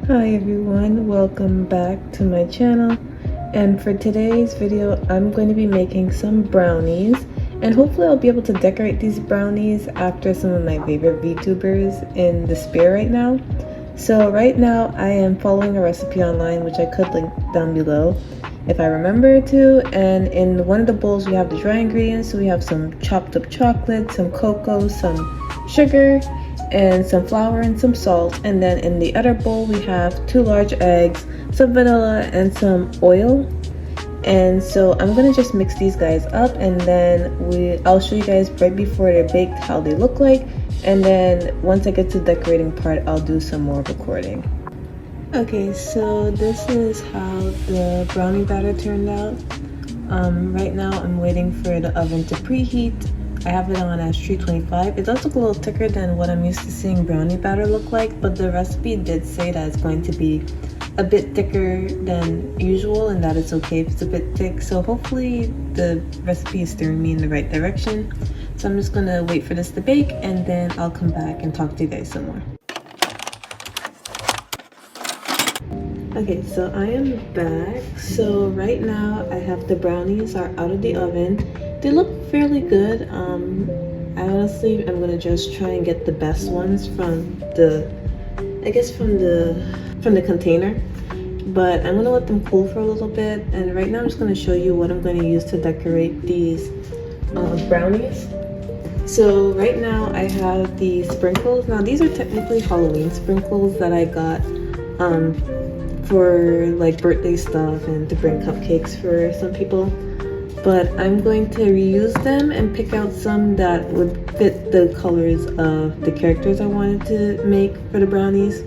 Hi everyone, welcome back to my channel, and for today's video I'm going to be making some brownies, and hopefully I'll be able to decorate these brownies after some of my favorite VTubers in despair right now. So right now I am following a recipe online which I could link down below if I remember to, and in one of the bowls we have the dry ingredients. So we have some chopped up chocolate, some cocoa, some sugar, and some flour and some salt. And then in the other bowl we have 2 large eggs, some vanilla, and some oil. And so I'm gonna just mix these guys up, and then I'll show you guys right before they're baked how they look like, and then once I get to the decorating part I'll do some more recording. Okay, so this is how the brownie batter turned out. Right now I'm waiting for the oven to preheat. I have it on as 325. It does look a little thicker than what I'm used to seeing brownie batter look like, but the recipe did say that it's going to be a bit thicker than usual, and that it's okay if it's a bit thick. So hopefully the recipe is steering me in the right direction. So I'm just gonna wait for this to bake, and then I'll come back and talk to you guys some more. Okay, so I am back. So right now I have the brownies are out of the oven. They look fairly good. I honestly am gonna just try and get the best ones from the container. But I'm gonna let them cool for a little bit. And right now I'm just gonna show you what I'm gonna use to decorate these brownies. So right now I have these sprinkles. Now these are technically Halloween sprinkles that I got for like birthday stuff and to bring cupcakes for some people, but I'm going to reuse them and pick out some that would fit the colors of the characters I wanted to make for the brownies.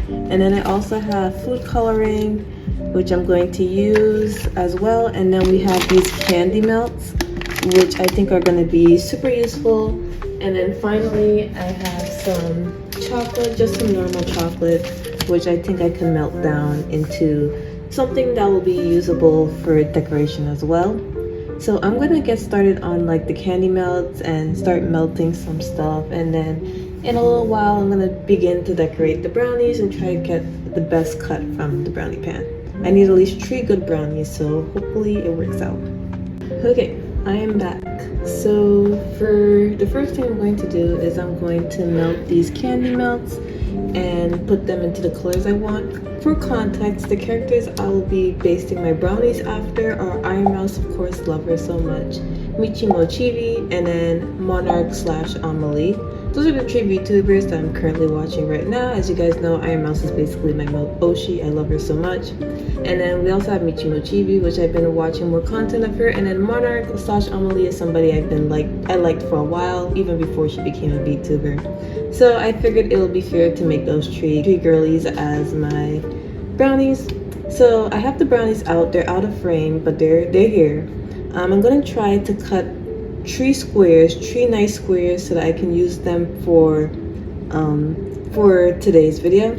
And then I also have food coloring, which I'm going to use as well. And then we have these candy melts, which I think are going to be super useful. And then finally I have some chocolate, just some normal chocolate, which I think I can melt down into something that will be usable for decoration as well. So I'm gonna get started on like the candy melts and start melting some stuff, and then in a little while I'm gonna begin to decorate the brownies and try to get the best cut from the brownie pan. I need at least 3 good brownies, so hopefully it works out. Okay, I am back. So for the first thing I'm going to do is I'm going to melt these candy melts and put them into the colors I want. For context, the characters I will be basting my brownies after are Iron Mouse, of course, love her so much, Michi Mochibi, and then Monarch / Amelie. Those are the 3 VTubers that I'm currently watching right now. As you guys know, Iron Mouse is basically my Oshi. I love her so much. And then we also have Michi Mochibi, which I've been watching more content of her. And then Monarch / Amelie is somebody I liked for a while, even before she became a VTuber. So I figured it would be fair to make those three girlies as my brownies. So I have the brownies out. They're out of frame, but they're here. I'm gonna try to cut 3 nice squares, so that I can use them for today's video.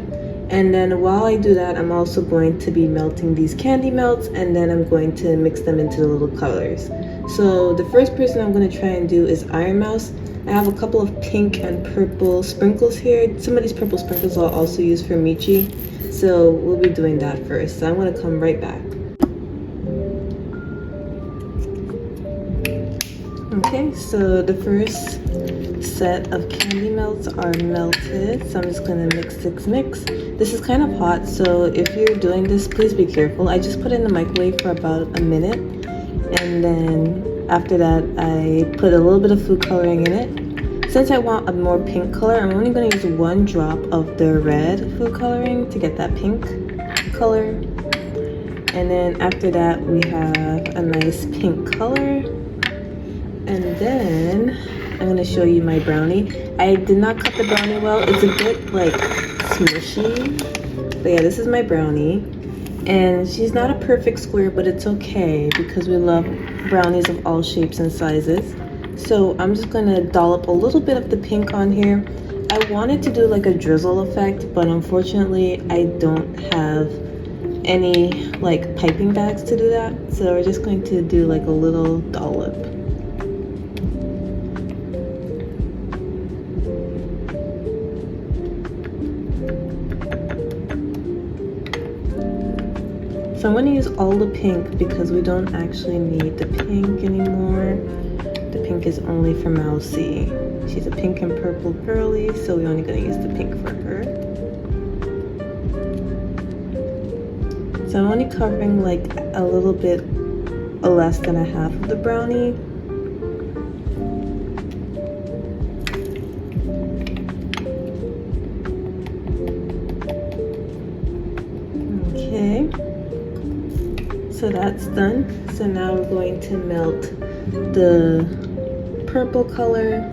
And then while I do that, I'm also going to be melting these candy melts, and then I'm going to mix them into the little colors. So the first person I'm going to try and do is Iron Mouse. I have a couple of pink and purple sprinkles here. Some of these purple sprinkles I'll also use for Michi. So we'll be doing that first. So I'm going to come right back. Okay, so the first set of candy melts are melted, so I'm just gonna mix. This is kind of hot, so if you're doing this, please be careful. I just put it in the microwave for about a minute, and then after that I put a little bit of food coloring in it. Since I want a more pink color, I'm only going to use 1 drop of the red food coloring to get that pink color. And then after that we have a nice pink color. And then I'm going to show you my brownie. I did not cut the brownie well. It's a bit like smushy. But yeah, this is my brownie. And she's not a perfect square, but it's okay because we love brownies of all shapes and sizes. So I'm just going to dollop a little bit of the pink on here. I wanted to do like a drizzle effect, but unfortunately I don't have any like piping bags to do that. So we're just going to do like a little dollop. So I'm going to use all the pink because we don't actually need the pink anymore. The pink is only for Mousy. She's a pink and purple girly, so we're only going to use the pink for her. So I'm only covering like a little bit less than a half of the brownie. Okay, so that's done. So now we're going to melt the purple color,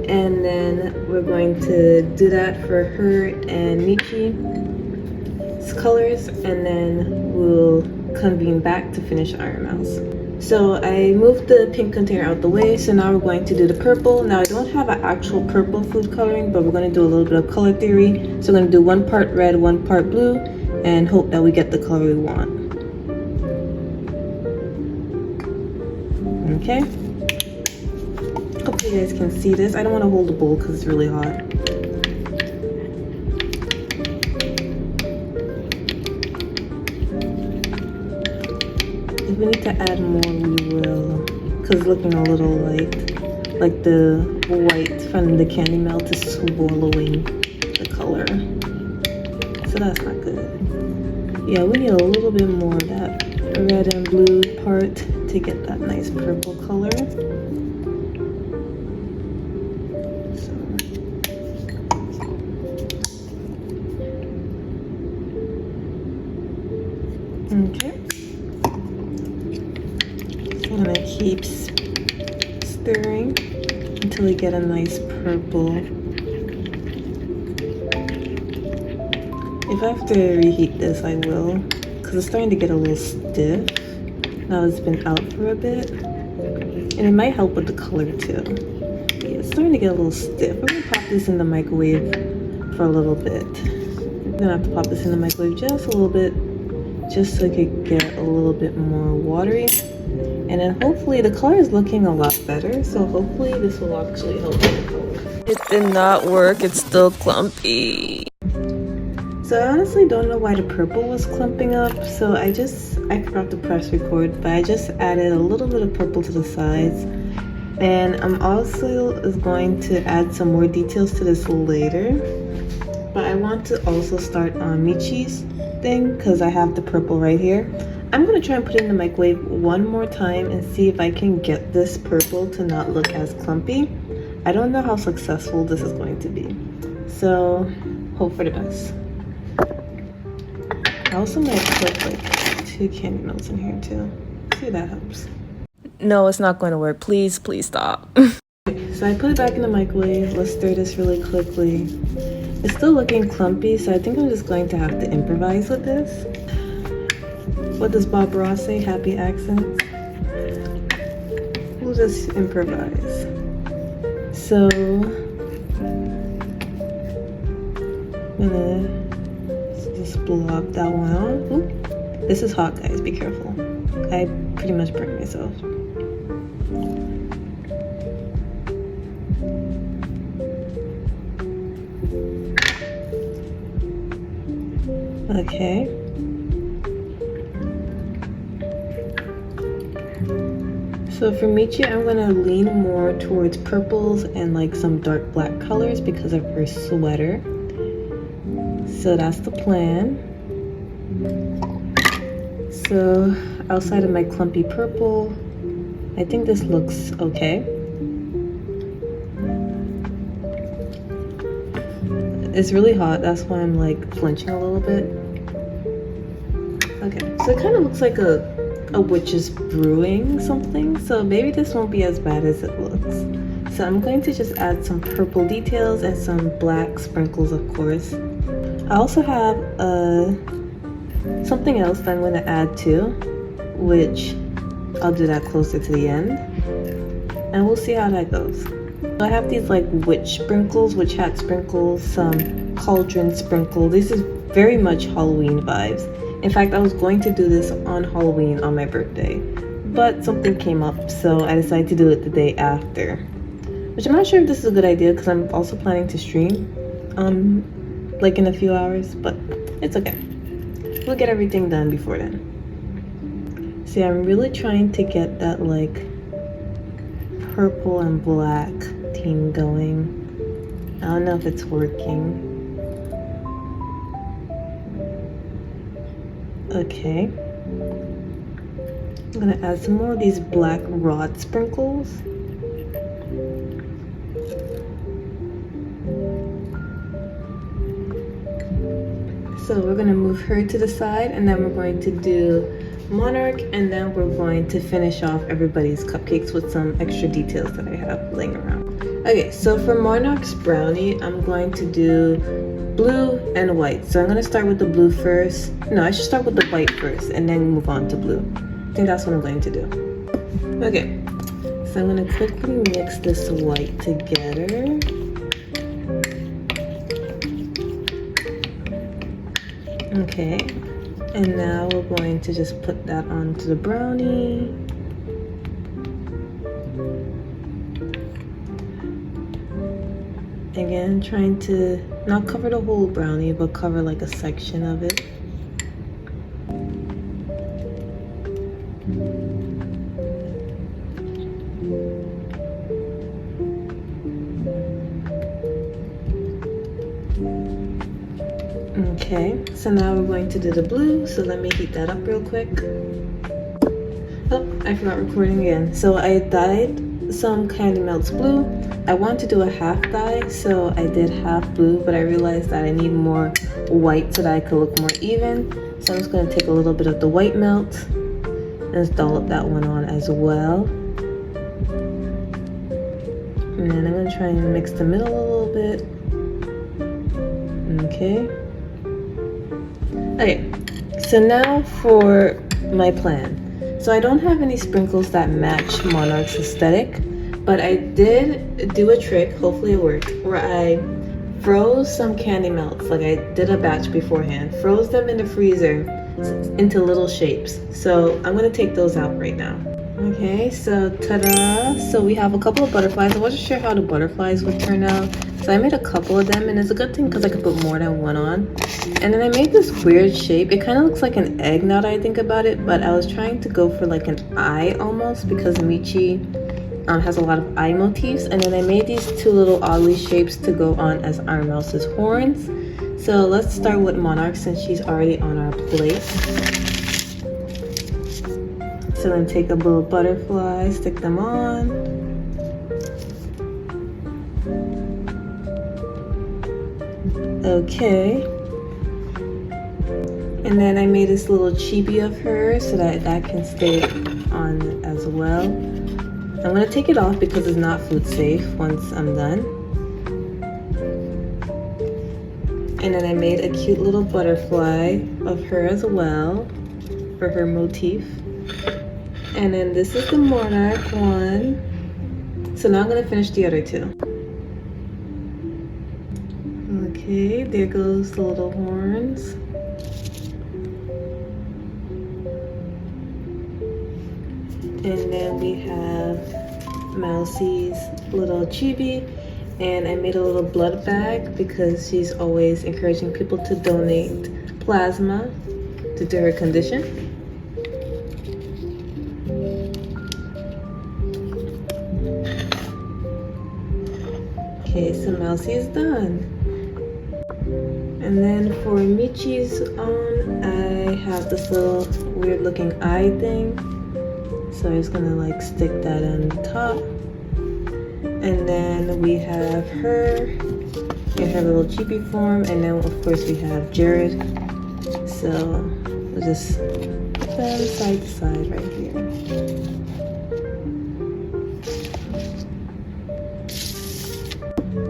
and then we're going to do that for her and Michi's colors, and then we'll convene back to finish Iron Mouse. So I moved the pink container out the way, so now we're going to do the purple. Now I don't have an actual purple food coloring, but we're going to do a little bit of color theory. So we're going to do 1 part red, 1 part blue, and hope that we get the color we want. Okay. Hopefully you guys can see this. I don't want to hold the bowl because it's really hot. If we need to add more, we will, because it's looking a little light. Like the white from the candy melt is swallowing the color. So that's not good. Yeah, we need a little bit more of that red and blue part to get that nice purple color. So. Okay. So I'm gonna keep stirring until we get a nice purple. If I have to reheat this, I will, because it's starting to get a little stiff now it's been out for a bit. And it might help with the color too. Yeah, it's starting to get a little stiff. I'm gonna pop this in the microwave for a little bit. I'm gonna have to pop this in the microwave just a little bit, just so it could get a little bit more watery. And then hopefully the color is looking a lot better, so hopefully this will actually help with the color. It did not work, it's still clumpy. So I honestly don't know why the purple was clumping up, so I forgot to press record, but I just added a little bit of purple to the sides. And I'm also going to add some more details to this later. But I want to also start on Michi's thing, because I have the purple right here. I'm going to try and put it in the microwave one more time and see if I can get this purple to not look as clumpy. I don't know how successful this is going to be, so hope for the best. I also might put like 2 candy melts in here too. See if that helps. No, it's not going to work. Please, please stop. So I put it back in the microwave. Let's stir this really quickly. It's still looking clumpy, so I think I'm just going to have to improvise with this. What does Bob Ross say? Happy accents? We'll just improvise. So I'm gonna just blob that one out. Ooh, this is hot, guys. Be careful. I pretty much burned myself. Okay. So for Michi, I'm gonna lean more towards purples and like some dark black colors because of her sweater. So that's the plan. So outside of my clumpy purple, I think this looks okay. It's really hot, that's why I'm like flinching a little bit. Okay, so it kind of looks like a witch is brewing something, so maybe this won't be as bad as it looks. So I'm going to just add some purple details and some black sprinkles, of course. I also have something else that I'm going to add too, which I'll do that closer to the end, and we'll see how that goes. So I have these like witch sprinkles, witch hat sprinkles, some cauldron sprinkle. This is very much Halloween vibes. In fact, I was going to do this on Halloween on my birthday, but something came up, so I decided to do it the day after. Which I'm not sure if this is a good idea because I'm also planning to stream, like in a few hours, but it's okay. we'll get everything done before then. See, I'm really trying to get that like purple and black theme going. I don't know if it's working. Okay. I'm gonna add some more of these black rod sprinkles. So we're gonna move her to the side, and then we're going to do Monarch, and then we're going to finish off everybody's cupcakes with some extra details that I have laying around. Okay, so for Monarch's brownie, I'm going to do blue and white. So I'm gonna start with the blue first. No, I should start with the white first and then move on to blue. I think that's what I'm going to do. Okay, so I'm gonna quickly mix this white together. Okay, and now we're going to just put that onto the brownie. Again, trying to not cover the whole brownie, but cover like a section of it. Okay, so now we're going to do the blue, so let me heat that up real quick. Oh, I forgot recording again. So I dyed some Candy Melts blue. I want to do a half dye, so I did half blue, but I realized that I need more white so that I could look more even. So I'm just going to take a little bit of the white melt and dollop that one on as well. And then I'm going to try and mix the middle a little bit. Okay. Okay, so now for my plan. So I don't have any sprinkles that match Monarch's aesthetic, but I did do a trick, hopefully it worked, where I froze some Candy Melts. Like I did a batch beforehand, froze them in the freezer into little shapes. So I'm gonna take those out right now. Okay, so ta-da! So we have a couple of butterflies. I wasn't sure how the butterflies would turn out, so I made a couple of them, and it's a good thing because I could put more than one on. And then I made this weird shape. It kind of looks like an egg now that I think about it, but I was trying to go for like an eye almost because Michi has a lot of eye motifs. And then I made these two little oddly shapes to go on as our mouse's horns. So let's start with Monarch since she's already on our plate. So then take a little butterfly, stick them on. Okay. And then I made this little chibi of her so that that can stay on as well. I'm gonna take it off because it's not food safe once I'm done. And then I made a cute little butterfly of her as well for her motif. And then this is the Monarch one. So now I'm gonna finish the other two. Okay, there goes the little horns. And then we have Mousie's little chibi. And I made a little blood bag because she's always encouraging people to donate plasma due to her condition. Okay, so Mousie is done. And then for Michi's own, I have this little weird looking eye thing. So I'm just gonna like stick that on the top. And then we have her in her little chibi form. And then of course we have Jared. So we'll just put them side to side right here.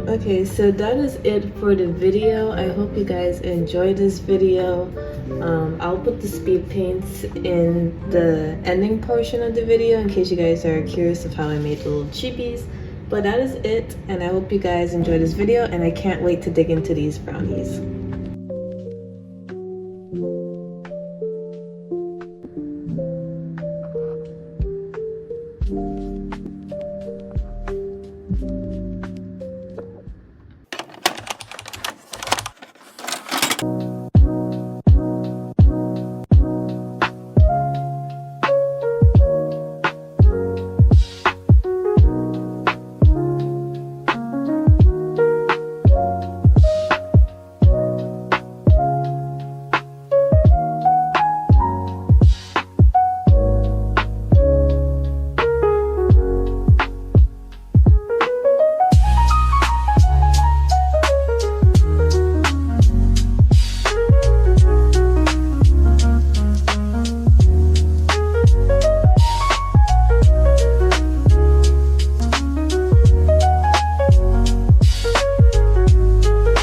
Okay, so that is it for the video. I hope you guys enjoyed this video. I'll put the speed paints in the ending portion of the video in case you guys are curious of how I made the little chibis. But that is it, and I hope you guys enjoyed this video, and I can't wait to dig into these brownies.